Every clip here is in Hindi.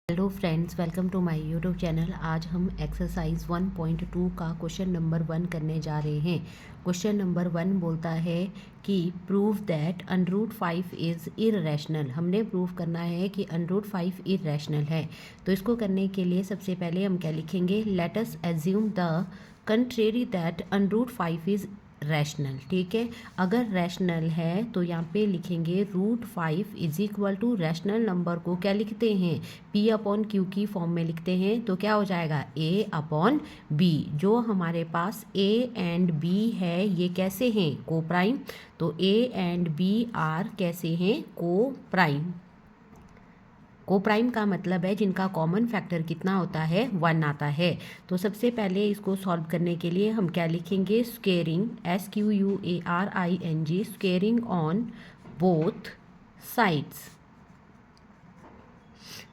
Hello friends, welcome to my YouTube channel. आज हम एक्सरसाइज 1.2 का क्वेश्चन नंबर 1 करने जा रहे हैं। क्वेश्चन नंबर 1 बोलता है कि प्रूव दैट √5 इज़ इररेशनल। हमने प्रूव करना है कि √5 इररेशनल है। तो इसको करने के लिए सबसे पहले हम क्या लिखेंगे, let us assume the contrary that √5 is rational. ठीक है, अगर रैशनल है तो यहाँ पे लिखेंगे √5 is equal to rational number को क्या लिखते हैं, P/Q की फॉर्म में लिखते हैं। तो क्या हो जाएगा A/B। जो हमारे पास A एंड B है ये कैसे हैं, को प्राइम। तो A एंड B आर कैसे हैं, को प्राइम। को प्राइम का मतलब है जिनका कॉमन फैक्टर कितना होता है, 1 आता है। तो सबसे पहले इसको सॉल्व करने के लिए हम क्या लिखेंगे, squaring, SQUARING, squaring on both sides.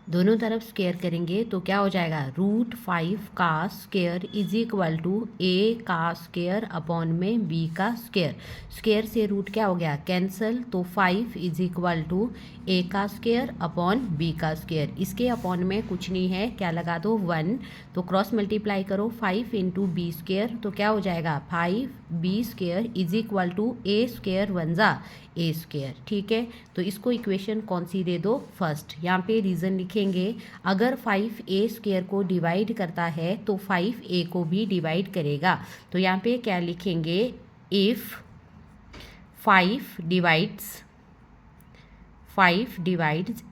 दोनों तरफ स्क्वेयर करेंगे तो क्या हो जाएगा, √5 का square is equal to A का स्क्वेयर अपॉन में B का स्क्वेयर। स्क्वेयर से रूट क्या हो गया, कैंसल। तो 5 इज इक्वल टू A का स्क्वेयर अपॉन B का स्क्वेयर। इसके अपॉन में कुछ नहीं है, क्या लगा दो, 1। तो क्रॉस मल्टीप्लाई करो, 5 इंटू B स्क्वेयर। तो क्या हो जाएगा, 5B square is equal to A square 1 A square. ठीक है, तो इसको इक्वेशन कौन सी दे दो, फर्स्ट। यहाँ पे रीज़न लिखेंगे, अगर 5A स्क्वेयर को डिवाइड करता है तो 5A को भी डिवाइड करेगा। तो यहाँ पे क्या लिखेंगे, if 5 divides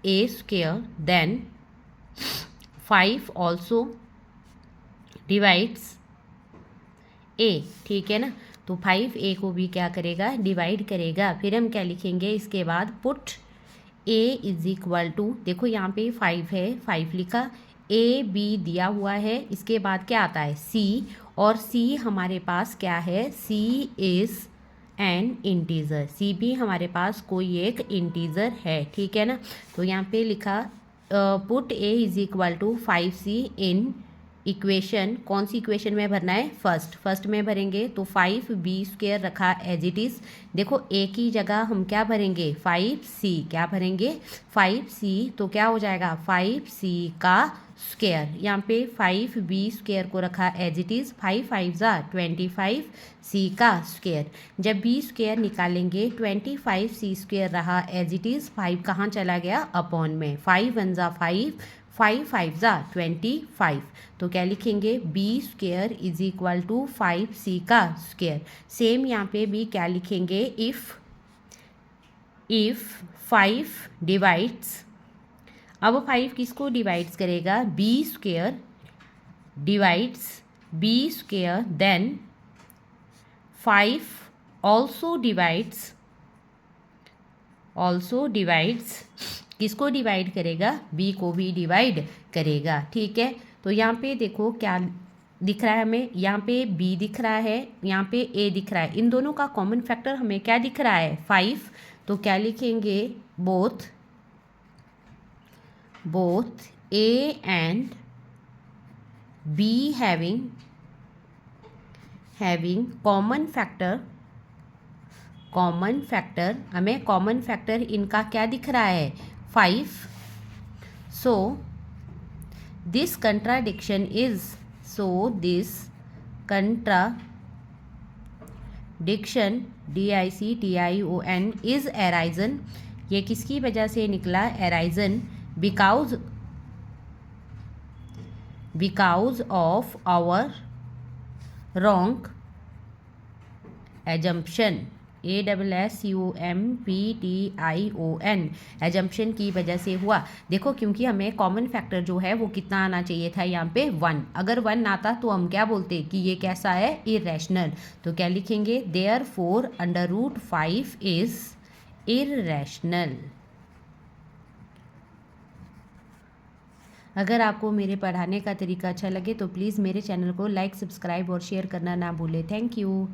A square then 5 also divides A। ठीक है ना, तो 5A को भी क्या करेगा, डिवाइड करेगा। फिर हम क्या लिखेंगे इसके बाद, put A is equal to, देखो यहाँ पे 5 है, 5 लिखा, AB दिया हुआ है, इसके बाद क्या आता है, C। और C हमारे पास क्या है, C is an integer. C भी हमारे पास कोई एक इंटीज़र है। ठीक है ना, तो यहाँ पे लिखा put A is equal to 5C in equation. कौन सी इक्वेशन में भरना है, फर्स्ट में भरेंगे। तो 5B स्क्वेयर रखा एज इट इज़। देखो A की जगह हम क्या भरेंगे, 5C। क्या भरेंगे, 5C। तो क्या हो जाएगा, 5C का स्क्वेयर। यहाँ पे 5B स्क्वेयर को रखा एज इट इज़, 5 5 25, C का स्क्वेयर। जब B स्क्वेयर निकालेंगे, 25C स्क्वेयर रहा एज इट इज़, 5 कहाँ चला गया, अपॉन में, 5 1 5, 5 5 25। तो क्या लिखेंगे, B square is equal to 5C का स्क्वेयर। सेम यहाँ पे भी क्या लिखेंगे, इफ़ 5 डिवाइड्स, अब 5 किसको डिवाइड्स करेगा, B square divides B square, then 5 also divides किसको डिवाइड करेगा, B को भी डिवाइड करेगा। ठीक है, तो यहाँ पे देखो क्या दिख रहा है हमें, यहाँ पे B दिख रहा है, यहाँ पे A दिख रहा है। इन दोनों का कॉमन फैक्टर हमें क्या दिख रहा है, 5। तो क्या लिखेंगे, both A and B having common factor, हमें कॉमन फैक्टर इनका क्या दिख रहा है, 5। So this contradiction DICTION is arisen. ये किसकी वजह से निकला, arisen, because of our wrong assumption, ASSUMPTION, assumption की वजह से हुआ। देखो क्योंकि हमें कॉमन फैक्टर जो है वो कितना आना चाहिए था, यहाँ पे 1। अगर 1 आता तो हम क्या बोलते कि ये कैसा है, इररेशनल। तो क्या लिखेंगे, देयरफॉर √5 इज इररेशनल। अगर आपको मेरे पढ़ाने का तरीका अच्छा लगे तो प्लीज़ मेरे चैनल को लाइक, सब्सक्राइब और शेयर करना ना भूलें। Thank you.